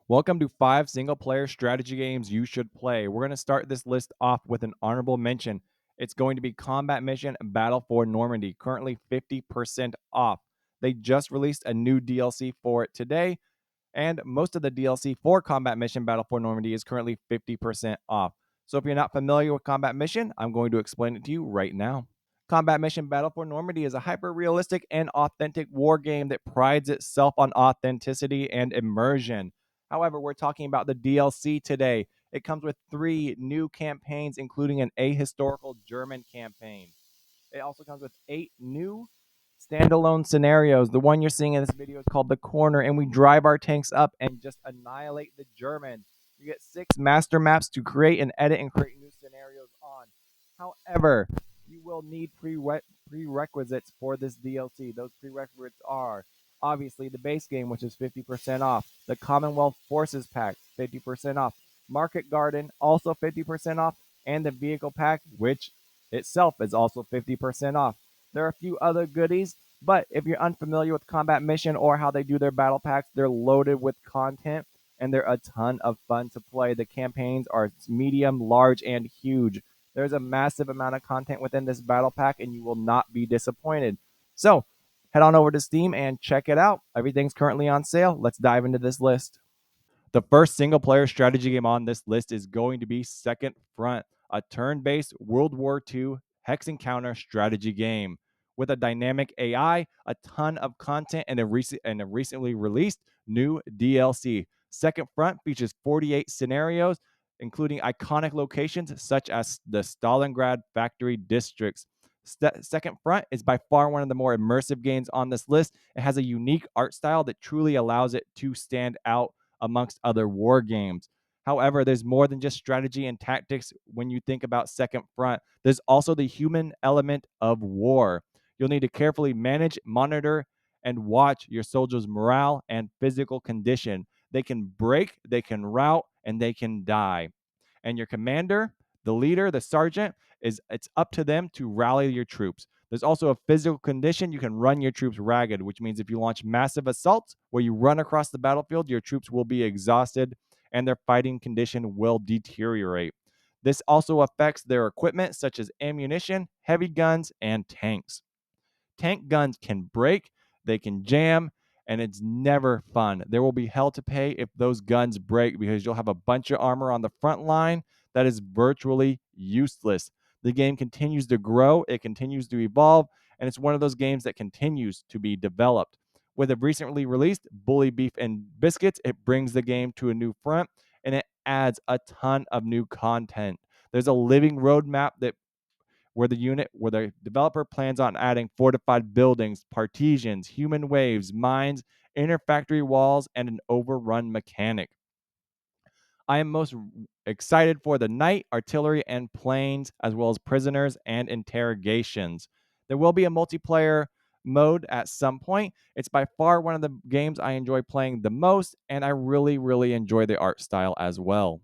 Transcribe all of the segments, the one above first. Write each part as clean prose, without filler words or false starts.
Welcome to 5 single-player strategy games you should play. We're going to start this list off with an honorable mention. It's going to be Combat Mission Battle for Normandy, currently 50% off. They just released a new DLC for it today, and most of the DLC for Combat Mission Battle for Normandy is currently 50% off. So if you're not familiar with Combat Mission, I'm going to explain it to you right now. Combat Mission Battle for Normandy is a hyper-realistic and authentic war game that prides itself on authenticity and immersion. However, we're talking about the DLC today. It comes with 3 new campaigns, including an ahistorical German campaign. It also comes with 8 new standalone scenarios. The one you're seeing in this video is called The Corner, and we drive our tanks up and just annihilate the Germans. You get 6 master maps to create and edit and create new scenarios on. However, you will need prerequisites for this DLC. Those prerequisites are obviously the base game, which is 50% off, the Commonwealth Forces Pack, 50% off, Market Garden, also 50% off, and the Vehicle Pack, which itself is also 50% off. There are a few other goodies, but if you're unfamiliar with Combat Mission or how they do their battle packs, they're loaded with content and they're a ton of fun to play. The campaigns are medium, large, and huge. There's a massive amount of content within this battle pack, and you will not be disappointed. So, head on over to Steam and check it out. Everything's currently on sale. Let's dive into this list. The first single player strategy game on this list is going to be Second Front, a turn based World War II hex encounter strategy game. With a dynamic AI, a ton of content, and a recently released new DLC. Second Front features 48 scenarios, including iconic locations such as the Stalingrad factory districts. Second Front is by far one of the more immersive games on this list. It has a unique art style that truly allows it to stand out amongst other war games. However, there's more than just strategy and tactics when you think about Second Front. There's also the human element of war. You'll need to carefully manage, monitor, and watch your soldiers' morale and physical condition. They can break, they can rout, and they can die. And your commander, the leader, the sergeant, it's up to them to rally your troops. There's also a physical condition. You can run your troops ragged, which means if you launch massive assaults where you run across the battlefield, your troops will be exhausted and their fighting condition will deteriorate. This also affects their equipment, such as ammunition, heavy guns, and tanks. Tank guns can break, they can jam, and it's never fun. There will be hell to pay if those guns break because you'll have a bunch of armor on the front line that is virtually useless. The game continues to grow, it continues to evolve, and it's one of those games that continues to be developed. With a recently released Bully Beef and Biscuits, it brings the game to a new front and it adds a ton of new content. There's a living roadmap that where the developer plans on adding fortified buildings, partitions, human waves, mines, inner factory walls, and an overrun mechanic. I am most excited for the night, artillery, and planes, as well as prisoners and interrogations. There will be a multiplayer mode at some point. It's by far one of the games I enjoy playing the most, and I really, really enjoy the art style as well.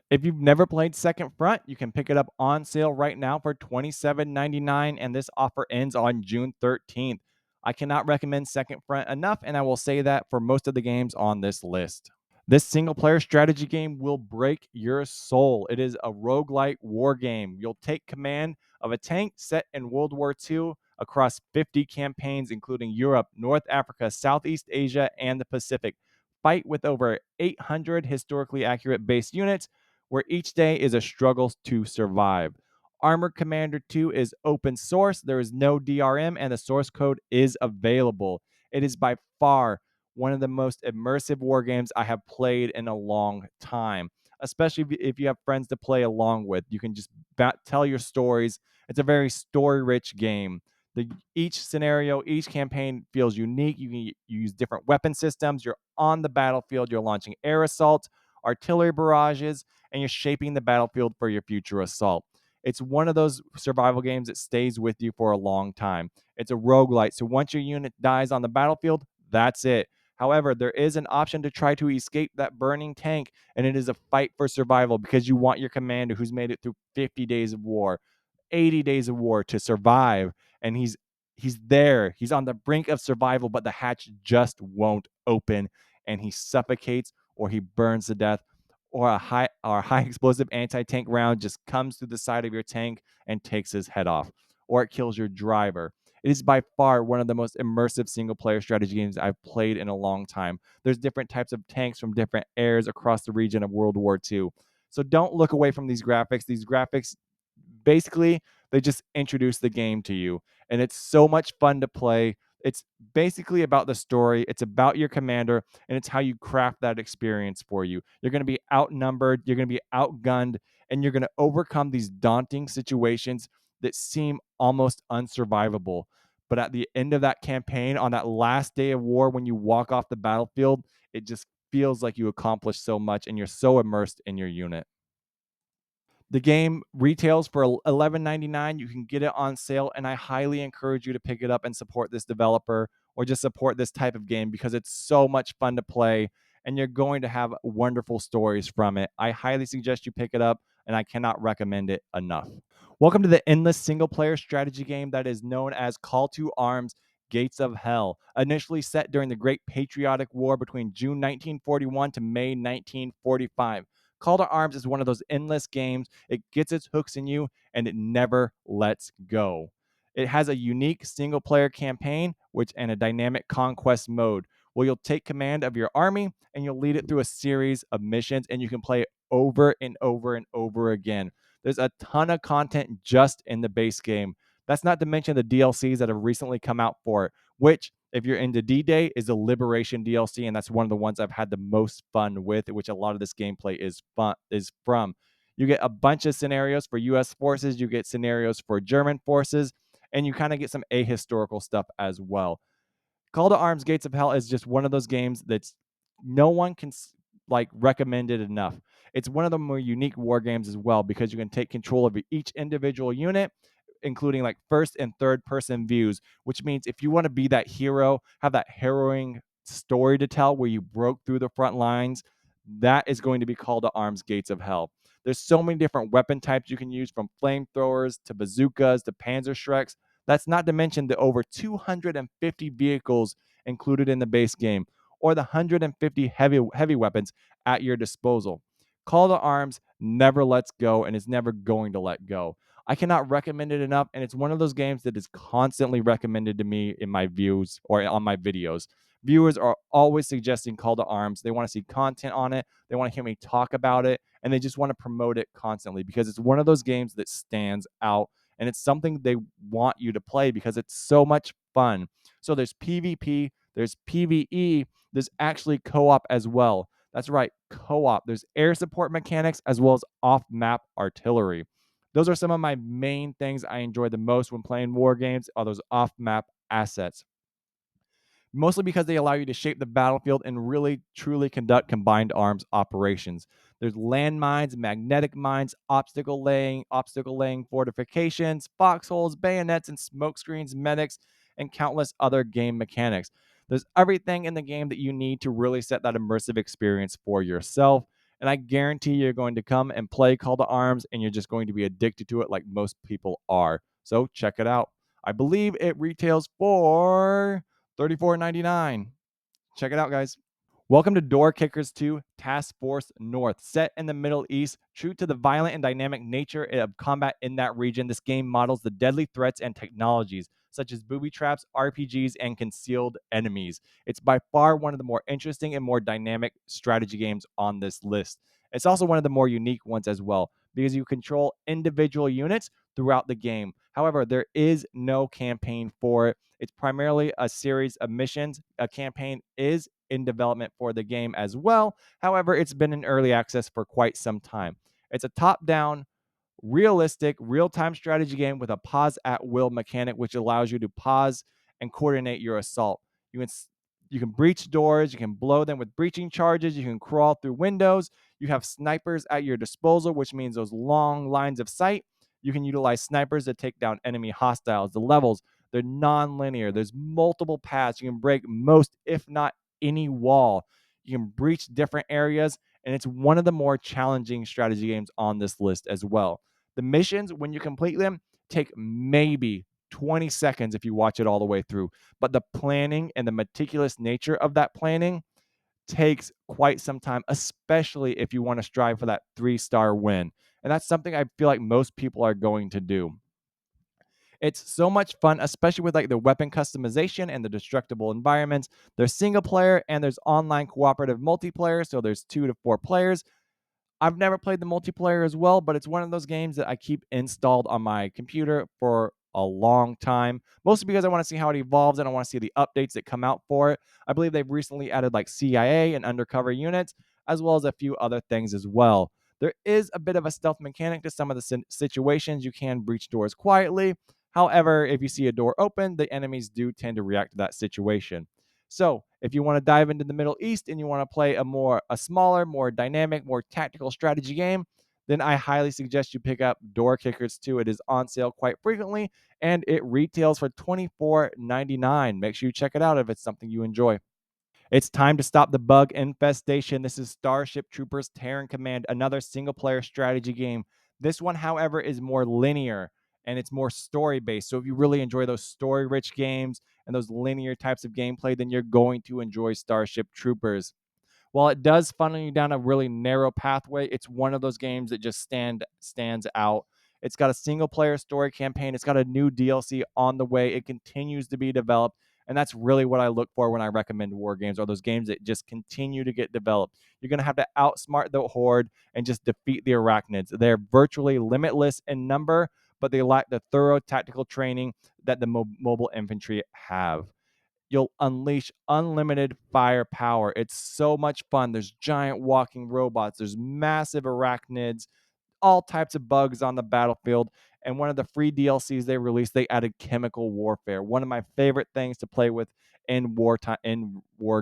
If you've never played Second Front, you can pick it up on sale right now for $27.99, and this offer ends on June 13th. I cannot recommend Second Front enough, and I will say that for most of the games on this list. This single player strategy game will break your soul. It is a roguelike war game. You'll take command of a tank set in World War II across 50 campaigns, including Europe, North Africa, Southeast Asia, and the Pacific. Fight with over 800 historically accurate base units, where each day is a struggle to survive. Armored Commander II is open source. There is no DRM, and the source code is available. It is by far one of the most immersive war games I have played in a long time, especially if you have friends to play along with. You can just tell your stories. It's a very story rich game. Each scenario, each campaign feels unique. You can use different weapon systems. You're on the battlefield. You're launching air assaults, artillery barrages, and you're shaping the battlefield for your future assault. It's one of those survival games that stays with you for a long time. It's a roguelite, so once your unit dies on the battlefield, that's it. However, there is an option to try to escape that burning tank, and it is a fight for survival because you want your commander who's made it through 50 days of war, 80 days of war to survive, and he's there. He's on the brink of survival, but the hatch just won't open, and he suffocates or he burns to death, or a high explosive anti-tank round just comes through the side of your tank and takes his head off, or it kills your driver. It is by far one of the most immersive single player strategy games I've played in a long time. There's different types of tanks from different eras across the region of World War II. So don't look away from these graphics. These graphics, basically, they just introduce the game to you, and it's so much fun to play. It's basically about the story, it's about your commander, and it's how you craft that experience for you. You're going to be outnumbered, you're going to be outgunned, and you're going to overcome these daunting situations that seem almost unsurvivable. But at the end of that campaign, on that last day of war, when you walk off the battlefield, it just feels like you accomplished so much and you're so immersed in your unit. The game retails for $11.99. You can get it on sale, and I highly encourage you to pick it up and support this developer, or just support this type of game, because it's so much fun to play and you're going to have wonderful stories from it. I highly suggest you pick it up, and I cannot recommend it enough. Welcome to the endless single player strategy game that is known as Call to Arms Gates of Hell. Initially set during the Great Patriotic War between June 1941 to May 1945. Call to Arms is one of those endless games. It gets its hooks in you and it never lets go. It has a unique single player campaign and a dynamic conquest mode where you'll take command of your army and you'll lead it through a series of missions, and you can play it over and over and over again. There's a ton of content just in the base game. That's not to mention the DLCs that have recently come out for it, which, if you're into D-Day, is the Liberation DLC, and that's one of the ones I've had the most fun with, which a lot of this gameplay is from. You get a bunch of scenarios for US forces, you get scenarios for German forces, and you kind of get some ahistorical stuff as well. Call to Arms Gates of Hell is just one of those games that's no one can recommend it enough. It's one of the more unique war games as well, because you can take control of each individual unit, including like first and third person views, which means if you want to be that hero, have that harrowing story to tell where you broke through the front lines, that is going to be Call to Arms Gates of Hell. There's so many different weapon types you can use, from flamethrowers to bazookas to Panzerschrecks. That's not to mention the over 250 vehicles included in the base game, or the 150 heavy weapons at your disposal. Call to Arms never lets go and is never going to let go. I cannot recommend it enough, and it's one of those games that is constantly recommended to me in my views or on my videos. Viewers are always suggesting Call to Arms. They want to see content on it, they want to hear me talk about it, and they just want to promote it constantly, because it's one of those games that stands out, and it's something they want you to play because it's so much fun. So there's PvP, there's PvE, there's actually co-op as well. That's right, co-op. There's air support mechanics as well as off-map artillery. Those are some of my main things I enjoy the most when playing war games, are those off-map assets, mostly because they allow you to shape the battlefield and really truly conduct combined arms operations. There's landmines, magnetic mines, obstacle laying fortifications, foxholes, bayonets, and smoke screens, medics, and countless other game mechanics. There's everything in the game that you need to really set that immersive experience for yourself. And I guarantee you're going to come and play Call to Arms, and you're just going to be addicted to it like most people are. So check it out. I believe it retails for $34.99. Check it out, guys. Welcome to Door Kickers 2 Task Force North. Set in the Middle East, true to the violent and dynamic nature of combat in that region, this game models the deadly threats and technologies, such as booby traps, RPGs, and concealed enemies. It's by far one of the more interesting and more dynamic strategy games on this list. It's also one of the more unique ones as well, because you control individual units throughout the game. However, there is no campaign for it. It's primarily a series of missions. A campaign is in development for the game as well. However, it's been in early access for quite some time. It's a top-down, realistic, real-time strategy game with a pause at will mechanic, which allows you to pause and coordinate your assault. You can breach doors, you can blow them with breaching charges, you can crawl through windows. You have snipers at your disposal, which means those long lines of sight. You can utilize snipers to take down enemy hostiles. The levels, they're non-linear. There's multiple paths. You can break most, if not any wall. You can breach different areas, and it's one of the more challenging strategy games on this list as well. The missions, when you complete them, take maybe 20 seconds if you watch it all the way through. But the planning and the meticulous nature of that planning takes quite some time, especially if you want to strive for that 3-star win. And that's something I feel like most people are going to do. It's so much fun, especially with like the weapon customization and the destructible environments. There's single player and there's online cooperative multiplayer. So there's 2 to 4 players. I've never played the multiplayer as well, but it's one of those games that I keep installed on my computer for a long time, mostly because I want to see how it evolves and I want to see the updates that come out for it. I believe they've recently added like CIA and undercover units, as well as a few other things as well. There is a bit of a stealth mechanic to some of the situations. You can breach doors quietly. However, if you see a door open, the enemies do tend to react to that situation. So, if you want to dive into the Middle East and you want to play a smaller, more dynamic, more tactical strategy game, then I highly suggest you pick up Door Kickers 2. It is on sale quite frequently and it retails for $24.99. Make sure you check it out if it's something you enjoy. It's time to stop the bug infestation. This is Starship Troopers Terran Command, another single player strategy game. This one, however, is more linear and it's more story based. So if you really enjoy those story rich games and those linear types of gameplay, then you're going to enjoy Starship Troopers. While it does funnel you down a really narrow pathway, it's one of those games that just stands out. It's got a single player story campaign. It's got a new DLC on the way. It continues to be developed. And that's really what I look for when I recommend war games, are those games that just continue to get developed. You're going to have to outsmart the horde and just defeat the arachnids. They're virtually limitless in number, but they lack the thorough tactical training that the mobile infantry have. You'll unleash unlimited firepower. It's so much fun. There's giant walking robots, there's massive arachnids, all types of bugs on the battlefield. And one of the free DLCs they released, they added chemical warfare, one of my favorite things to play with in war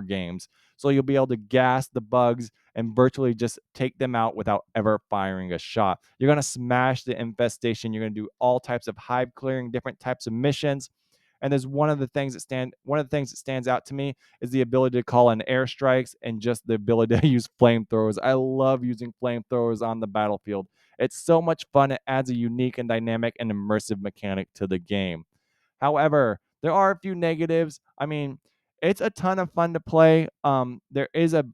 games. So you'll be able to gas the bugs and virtually just take them out without ever firing a shot. You're going to smash the infestation. You're going to do all types of hive clearing, different types of missions. And there's one of the things that stands out to me is the ability to call in airstrikes and just the ability to use flamethrowers. I love using flamethrowers on the battlefield. It's so much fun. It adds a unique and dynamic and immersive mechanic to the game. However, there are a few negatives. I mean, it's a ton of fun to play. There is a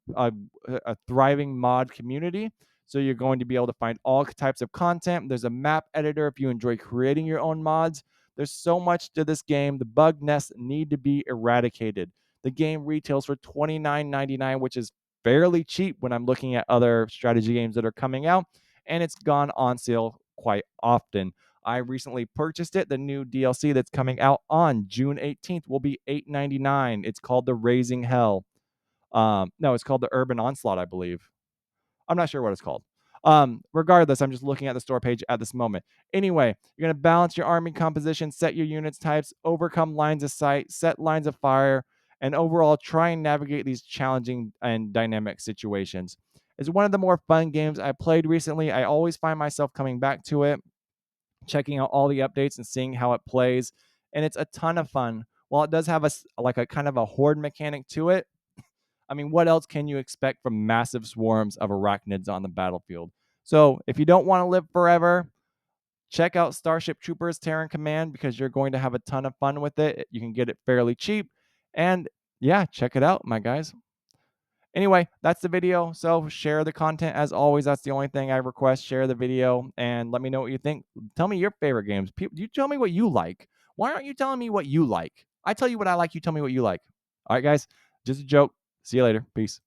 thriving mod community, so you're going to be able to find all types of content. There's a map editor if you enjoy creating your own mods. There's so much to this game. The bug nests need to be eradicated. The game retails for $29.99, which is fairly cheap when I'm looking at other strategy games that are coming out, and it's gone on sale quite often. I recently purchased it. The new DLC that's coming out on June 18th will be $8.99. It's called the Raising Hell. No, it's called the Urban Onslaught, I believe. I'm not sure what it's called. Regardless, I'm just looking at the store page at this moment. Anyway, you're going to balance your army composition, set your units types, overcome lines of sight, set lines of fire, and overall try and navigate these challenging and dynamic situations. It's one of the more fun games I played recently. I always find myself coming back to it, checking out all the updates and seeing how it plays, and it's a ton of fun. While it does have a kind of a horde mechanic to it, I mean, what else can you expect from massive swarms of arachnids on the battlefield? So, if you don't want to live forever, check out Starship Troopers Terran Command because you're going to have a ton of fun with it. You can get it fairly cheap. And yeah, check it out, my guys. Anyway, that's the video. So share the content as always. That's the only thing I request. Share the video and let me know what you think. Tell me your favorite games. You tell me what you like. Why aren't you telling me what you like? I tell you what I like. You tell me what you like. All right, guys. Just a joke. See you later. Peace.